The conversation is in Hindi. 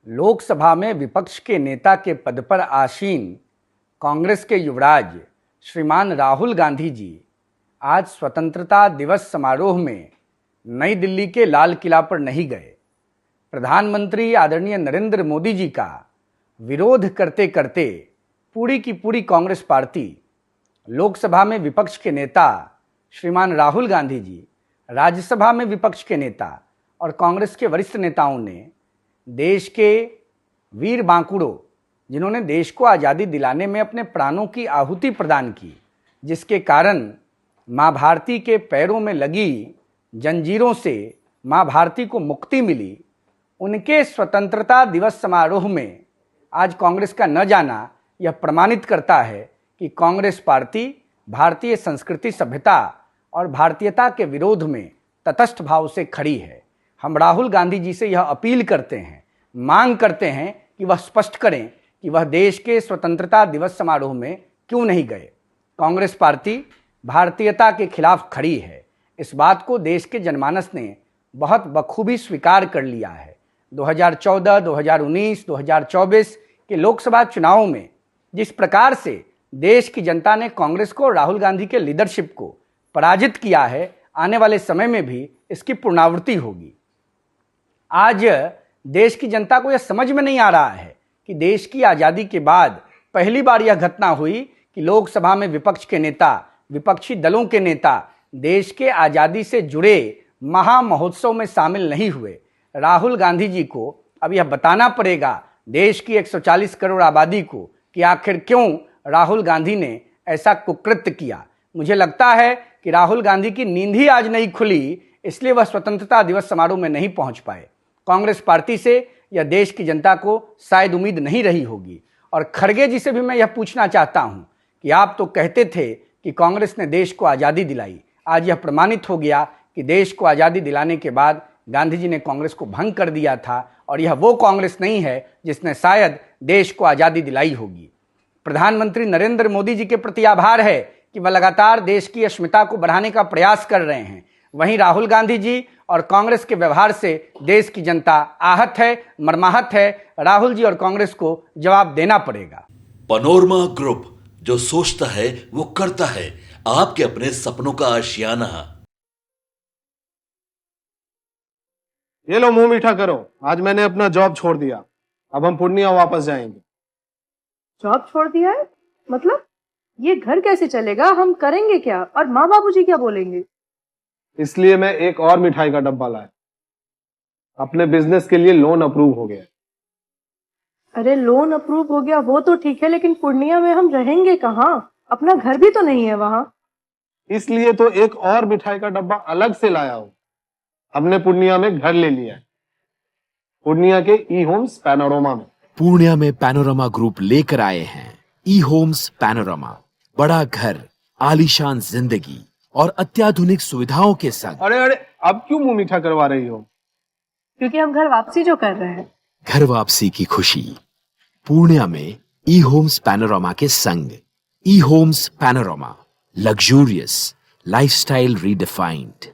लोकसभा में विपक्ष के नेता के पद पर आसीन कांग्रेस के युवराज श्रीमान राहुल गांधी जी आज स्वतंत्रता दिवस समारोह में नई दिल्ली के लाल किला पर नहीं गए। प्रधानमंत्री आदरणीय नरेंद्र मोदी जी का विरोध करते करते पूरी की पूरी कांग्रेस पार्टी, लोकसभा में विपक्ष के नेता श्रीमान राहुल गांधी जी, राज्यसभा में विपक्ष के नेता और कांग्रेस के वरिष्ठ नेताओं ने देश के वीर बांकुड़ों, जिन्होंने देश को आज़ादी दिलाने में अपने प्राणों की आहुति प्रदान की, जिसके कारण माँ भारती के पैरों में लगी जंजीरों से माँ भारती को मुक्ति मिली, उनके स्वतंत्रता दिवस समारोह में आज कांग्रेस का न जाना यह प्रमाणित करता है कि कांग्रेस पार्टी भारतीय संस्कृति, सभ्यता और भारतीयता के विरोध में तटस्थ भाव से खड़ी है। हम राहुल गांधी जी से यह अपील करते हैं, मांग करते हैं कि वह स्पष्ट करें कि वह देश के स्वतंत्रता दिवस समारोह में क्यों नहीं गए। कांग्रेस पार्टी भारतीयता के खिलाफ खड़ी है। इस बात को देश के जनमानस ने बहुत बखूबी स्वीकार कर लिया है। 2014, 2019, 2024 के लोकसभा चुनावों में जिस प्रकार से देश की जनता ने कांग्रेस को, राहुल गांधी के लीडरशिप को पराजित किया है, आने वाले समय में भी इसकी पुनरावृत्ति होगी। आज देश की जनता को यह समझ में नहीं आ रहा है कि देश की आज़ादी के बाद पहली बार यह घटना हुई कि लोकसभा में विपक्ष के नेता, विपक्षी दलों के नेता देश के आज़ादी से जुड़े महा महोत्सव में शामिल नहीं हुए। राहुल गांधी जी को अब यह बताना पड़ेगा देश की 140 करोड़ आबादी को कि आखिर क्यों राहुल गांधी ने ऐसा कुकृत्य किया। मुझे लगता है कि राहुल गांधी की नींद ही आज नहीं खुली, इसलिए वह स्वतंत्रता दिवस समारोह में नहीं पहुंच पाए। कांग्रेस पार्टी से या देश की जनता को शायद उम्मीद नहीं रही होगी। और खड़गे जी से भी मैं यह पूछना चाहता हूं कि आप तो कहते थे कि कांग्रेस ने देश को आज़ादी दिलाई, आज यह प्रमाणित हो गया कि देश को आज़ादी दिलाने के बाद गांधी जी ने कांग्रेस को भंग कर दिया था और यह वो कांग्रेस नहीं है जिसने शायद देश को आज़ादी दिलाई होगी। प्रधानमंत्री नरेंद्र मोदी जी के प्रति आभार है कि वह लगातार देश की अस्मिता को बढ़ाने का प्रयास कर रहे हैं। वहीं राहुल गांधी जी और कांग्रेस के व्यवहार से देश की जनता आहत है, मर्माहत है। राहुल जी और कांग्रेस को जवाब देना पड़ेगा। पैनोरमा ग्रुप, जो सोचता है वो करता है। आपके अपने सपनों का आशियाना। ये लो, मुंह मीठा करो। आज मैंने अपना जॉब छोड़ दिया, अब हम पूर्णिया वापस जाएंगे। जॉब छोड़ दिया है? मतलब ये घर कैसे चलेगा? हम करेंगे क्या? और माँ बाबूजी क्या बोलेंगे? इसलिए मैं एक और मिठाई का डब्बा लाया। अपने बिजनेस के लिए लोन अप्रूव हो गया। अरे लोन अप्रूव हो गया वो तो ठीक है, लेकिन पूर्णिया में हम रहेंगे कहाँ? अपना घर भी तो नहीं है वहां। इसलिए तो एक और मिठाई का डब्बा अलग से लाया हूं। हमने पूर्णिया में घर ले लिया है, पूर्णिया के ई होम्स पैनोरमा में। पूर्णिया में पैनोरमा ग्रुप लेकर आए हैं ई होम्स पैनोरमा। बड़ा घर, आलीशान जिंदगी और अत्याधुनिक सुविधाओं के संग। अरे अब क्यों मुंह मीठा करवा रही हो? क्योंकि हम घर वापसी जो कर रहे हैं। घर वापसी की खुशी पूर्णिया में ई होम्स पैनोरमा के संग। E homes panorama, luxurious lifestyle redefined.